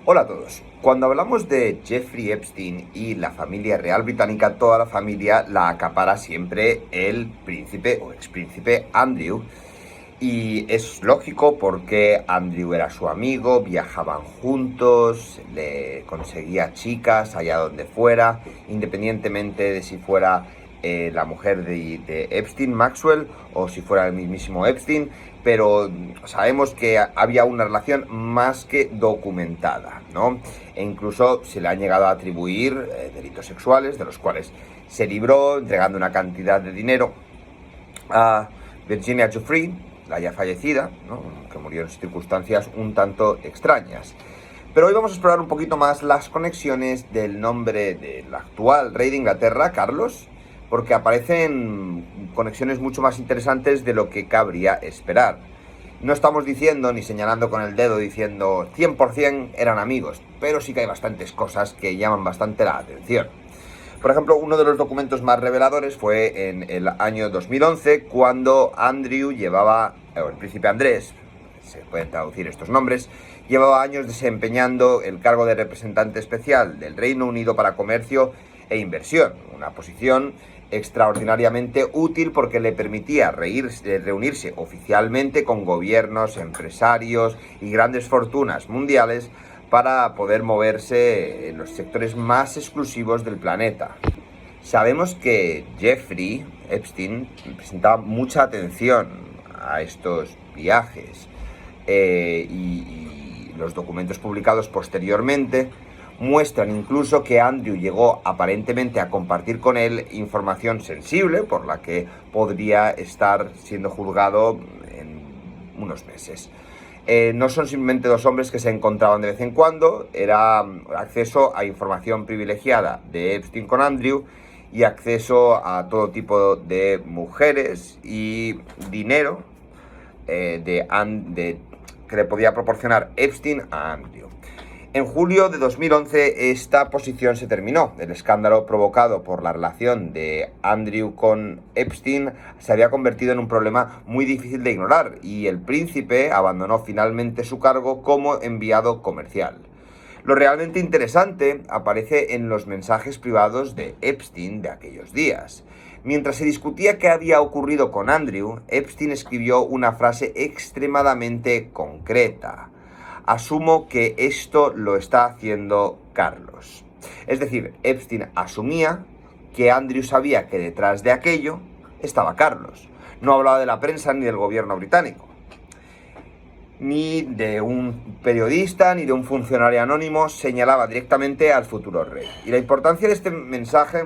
Hola a todos. Cuando hablamos de Jeffrey Epstein y la familia real británica, toda la familia la acapara siempre el príncipe o expríncipe Andrew. Y es lógico porque Andrew era su amigo, viajaban juntos, le conseguía chicas allá donde fuera, independientemente de si fuera la mujer de Epstein, Maxwell, o si fuera el mismísimo Epstein, pero sabemos que había una relación más que documentada, ¿no? E incluso se le han llegado a atribuir delitos sexuales, de los cuales se libró entregando una cantidad de dinero a Virginia Giuffre, la ya fallecida, ¿no?, que murió en circunstancias un tanto extrañas. Pero hoy vamos a explorar un poquito más las conexiones del nombre del actual rey de Inglaterra, Carlos, porque aparecen conexiones mucho más interesantes de lo que cabría esperar. No estamos diciendo ni señalando con el dedo diciendo 100% eran amigos, pero sí que hay bastantes cosas que llaman bastante la atención. Por ejemplo, uno de los documentos más reveladores fue en el año 2011, cuando Andrew llevaba, o el príncipe Andrés, se pueden traducir estos nombres, llevaba años desempeñando el cargo de representante especial del Reino Unido para Comercio e Inversión, una posición extraordinariamente útil porque le permitía reunirse oficialmente con gobiernos, empresarios y grandes fortunas mundiales para poder moverse en los sectores más exclusivos del planeta. Sabemos que Jeffrey Epstein prestaba mucha atención a estos viajes y los documentos publicados posteriormente muestran incluso que Andrew llegó aparentemente a compartir con él información sensible por la que podría estar siendo juzgado en unos meses. No son simplemente dos hombres que se encontraban de vez en cuando, era acceso a información privilegiada de Epstein con Andrew y acceso a todo tipo de mujeres y dinero que le podía proporcionar Epstein a Andrew. En julio de 2011 esta posición se terminó. El escándalo provocado por la relación de Andrew con Epstein se había convertido en un problema muy difícil de ignorar y el príncipe abandonó finalmente su cargo como enviado comercial. Lo realmente interesante aparece en los mensajes privados de Epstein de aquellos días. Mientras se discutía qué había ocurrido con Andrew, Epstein escribió una frase extremadamente concreta: asumo que esto lo está haciendo Carlos. Es decir, Epstein asumía que Andrew sabía que detrás de aquello estaba Carlos. No hablaba de la prensa ni del gobierno británico, ni de un periodista, ni de un funcionario anónimo, señalaba directamente al futuro rey. Y la importancia de este mensaje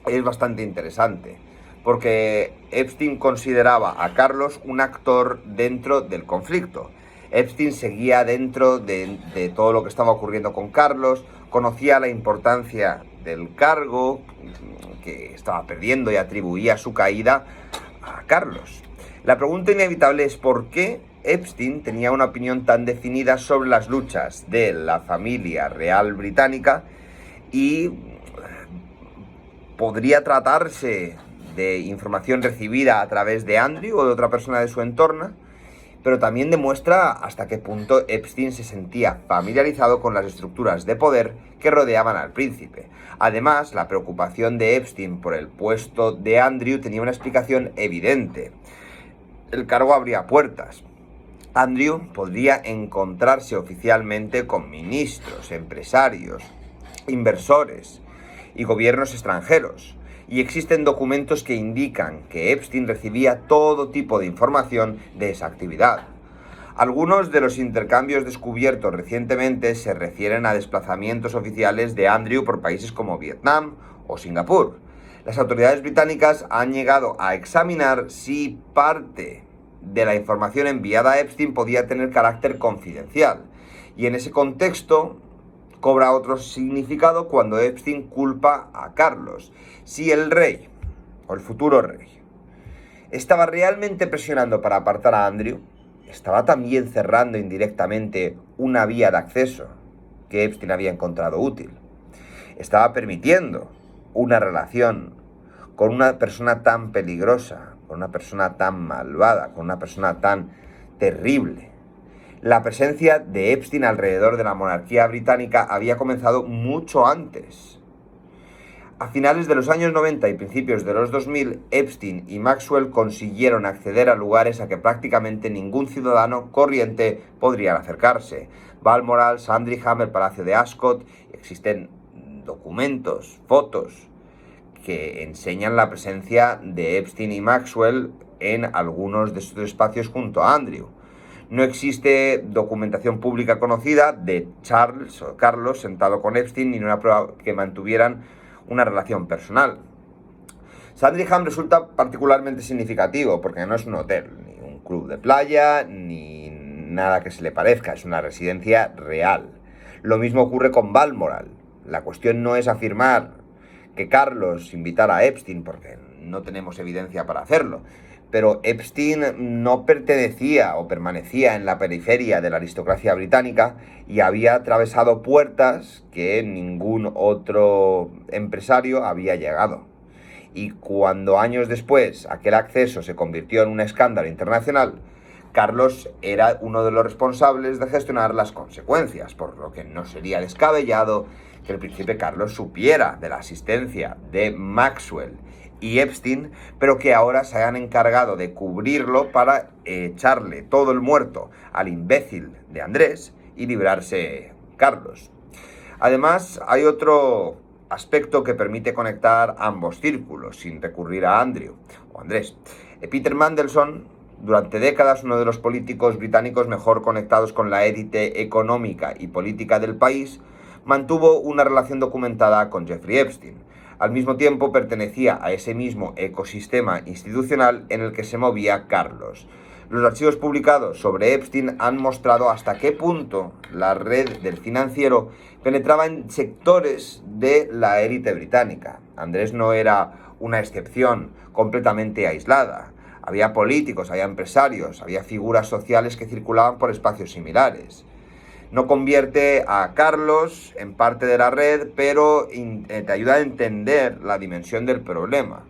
es bastante interesante, porque Epstein consideraba a Carlos un actor dentro del conflicto. Epstein seguía dentro de todo lo que estaba ocurriendo con Carlos, conocía la importancia del cargo que estaba perdiendo y atribuía su caída a Carlos. La pregunta inevitable es por qué Epstein tenía una opinión tan definida sobre las luchas de la familia real británica y podría tratarse de información recibida a través de Andrew o de otra persona de su entorno, pero también demuestra hasta qué punto Epstein se sentía familiarizado con las estructuras de poder que rodeaban al príncipe. Además, la preocupación de Epstein por el puesto de Andrew tenía una explicación evidente. El cargo abría puertas. Andrew podría encontrarse oficialmente con ministros, empresarios, inversores y gobiernos extranjeros. Y existen documentos que indican que Epstein recibía todo tipo de información de esa actividad. Algunos de los intercambios descubiertos recientemente se refieren a desplazamientos oficiales de Andrew por países como Vietnam o Singapur. Las autoridades británicas han llegado a examinar si parte de la información enviada a Epstein podía tener carácter confidencial. Y en ese contexto cobra otro significado cuando Epstein culpa a Carlos. Si el rey, o el futuro rey, estaba realmente presionando para apartar a Andrew, estaba también cerrando indirectamente una vía de acceso que Epstein había encontrado útil. Estaba permitiendo una relación con una persona tan peligrosa, con una persona tan malvada, con una persona tan terrible. La presencia de Epstein alrededor de la monarquía británica había comenzado mucho antes. A finales de los años 90 y principios de los 2000, Epstein y Maxwell consiguieron acceder a lugares a que prácticamente ningún ciudadano corriente podría acercarse. Balmoral, Sandringham, el Palacio de Ascot. Existen documentos, fotos que enseñan la presencia de Epstein y Maxwell en algunos de estos espacios junto a Andrew. No existe documentación pública conocida de Charles o Carlos sentado con Epstein ni una prueba que mantuvieran una relación personal. Sandringham resulta particularmente significativo porque no es un hotel, ni un club de playa, ni nada que se le parezca, es una residencia real. Lo mismo ocurre con Balmoral. La cuestión no es afirmar que Carlos invitara a Epstein, porque no tenemos evidencia para hacerlo, pero Epstein no pertenecía o permanecía en la periferia de la aristocracia británica y había atravesado puertas que ningún otro empresario había llegado. Y cuando años después aquel acceso se convirtió en un escándalo internacional, Carlos era uno de los responsables de gestionar las consecuencias, por lo que no sería descabellado que el príncipe Carlos supiera de la asistencia de Maxwell y Epstein, pero que ahora se hayan encargado de cubrirlo para echarle todo el muerto al imbécil de Andrés y librarse Carlos. Además, hay otro aspecto que permite conectar ambos círculos sin recurrir a Andrew o Andrés. Peter Mandelson, durante décadas uno de los políticos británicos mejor conectados con la élite económica y política del país, mantuvo una relación documentada con Jeffrey Epstein. Al mismo tiempo pertenecía a ese mismo ecosistema institucional en el que se movía Carlos. Los archivos publicados sobre Epstein han mostrado hasta qué punto la red del financiero penetraba en sectores de la élite británica. Andrés no era una excepción completamente aislada. Había políticos, había empresarios, había figuras sociales que circulaban por espacios similares. No convierte a Carlos en parte de la red, pero te ayuda a entender la dimensión del problema.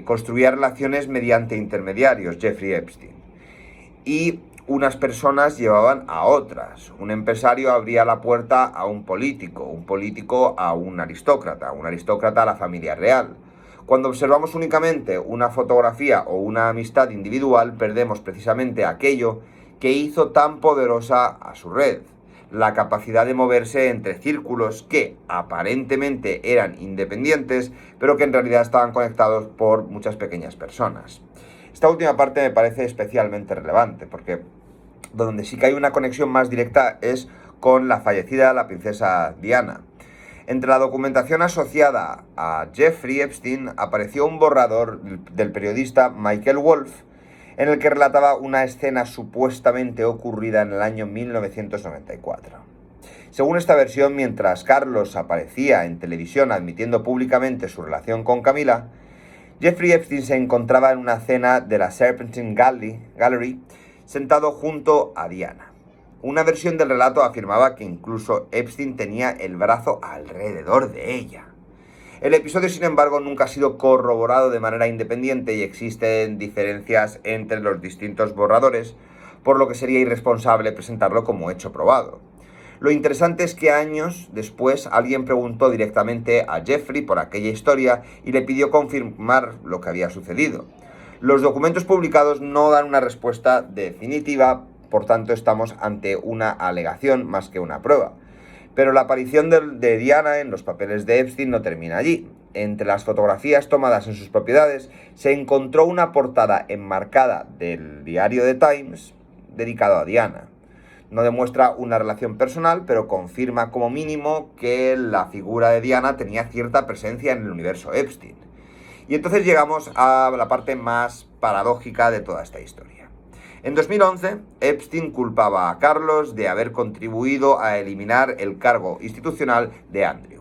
Construía relaciones mediante intermediarios, Jeffrey Epstein. Y unas personas llevaban a otras. Un empresario abría la puerta a un político a un aristócrata a la familia real. Cuando observamos únicamente una fotografía o una amistad individual, perdemos precisamente aquello que hizo tan poderosa a su red, la capacidad de moverse entre círculos que aparentemente eran independientes, pero que en realidad estaban conectados por muchas pequeñas personas. Esta última parte me parece especialmente relevante, porque donde sí que hay una conexión más directa es con la fallecida la princesa Diana. Entre la documentación asociada a Jeffrey Epstein apareció un borrador del periodista Michael Wolff, en el que relataba una escena supuestamente ocurrida en el año 1994. Según esta versión, mientras Carlos aparecía en televisión admitiendo públicamente su relación con Camila, Jeffrey Epstein se encontraba en una cena de la Serpentine Gallery sentado junto a Diana. Una versión del relato afirmaba que incluso Epstein tenía el brazo alrededor de ella. El episodio, sin embargo, nunca ha sido corroborado de manera independiente y existen diferencias entre los distintos borradores, por lo que sería irresponsable presentarlo como hecho probado. Lo interesante es que años después alguien preguntó directamente a Jeffrey por aquella historia y le pidió confirmar lo que había sucedido. Los documentos publicados no dan una respuesta definitiva, por tanto estamos ante una alegación más que una prueba. Pero la aparición de Diana en los papeles de Epstein no termina allí. Entre las fotografías tomadas en sus propiedades se encontró una portada enmarcada del diario The Times dedicado a Diana. No demuestra una relación personal, pero confirma como mínimo que la figura de Diana tenía cierta presencia en el universo Epstein. Y entonces llegamos a la parte más paradójica de toda esta historia. En 2011, Epstein culpaba a Carlos de haber contribuido a eliminar el cargo institucional de Andrew.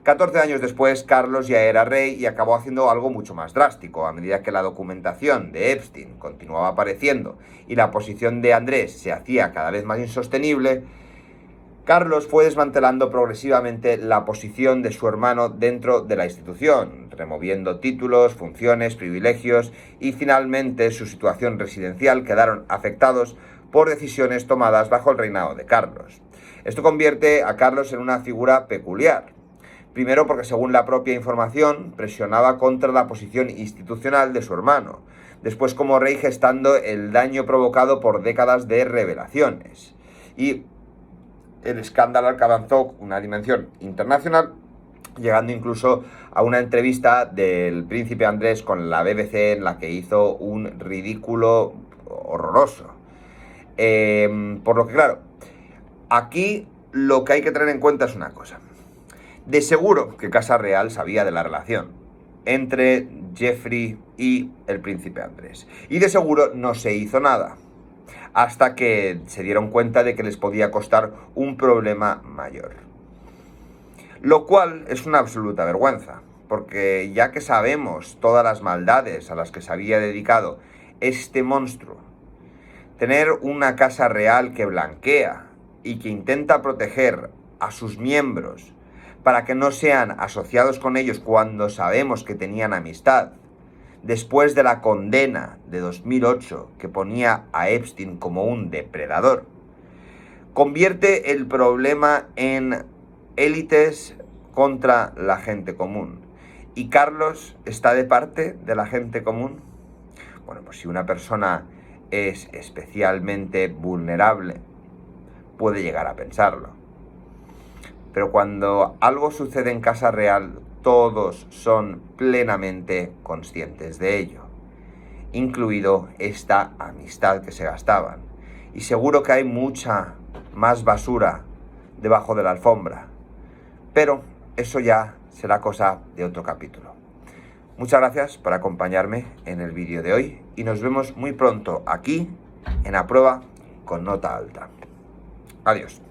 14 años después, Carlos ya era rey y acabó haciendo algo mucho más drástico. A medida que la documentación de Epstein continuaba apareciendo y la posición de Andrés se hacía cada vez más insostenible, Carlos fue desmantelando progresivamente la posición de su hermano dentro de la institución, removiendo títulos, funciones, privilegios y finalmente su situación residencial quedaron afectados por decisiones tomadas bajo el reinado de Carlos. Esto convierte a Carlos en una figura peculiar. Primero porque, según la propia información, presionaba contra la posición institucional de su hermano. Después, como rey, gestando el daño provocado por décadas de revelaciones. Y el escándalo alcanzó una dimensión internacional, llegando incluso a una entrevista del príncipe Andrés con la BBC en la que hizo un ridículo horroroso. Por lo que, claro, aquí lo que hay que tener en cuenta es una cosa. De seguro que Casa Real sabía de la relación entre Geoffrey y el príncipe Andrés. Y de seguro no se hizo nada, hasta que se dieron cuenta de que les podía costar un problema mayor. Lo cual es una absoluta vergüenza, porque ya que sabemos todas las maldades a las que se había dedicado este monstruo, tener una casa real que blanquea y que intenta proteger a sus miembros para que no sean asociados con ellos cuando sabemos que tenían amistad, después de la condena de 2008 que ponía a Epstein como un depredador, convierte el problema en élites contra la gente común. ¿Y Carlos está de parte de la gente común? Bueno, pues si una persona es especialmente vulnerable, puede llegar a pensarlo. Pero cuando algo sucede en Casa Real, todos son plenamente conscientes de ello, incluido esta amistad que se gastaban. Y seguro que hay mucha más basura debajo de la alfombra, pero eso ya será cosa de otro capítulo. Muchas gracias por acompañarme en el vídeo de hoy y nos vemos muy pronto aquí en A Prueba con Nota Alta. Adiós.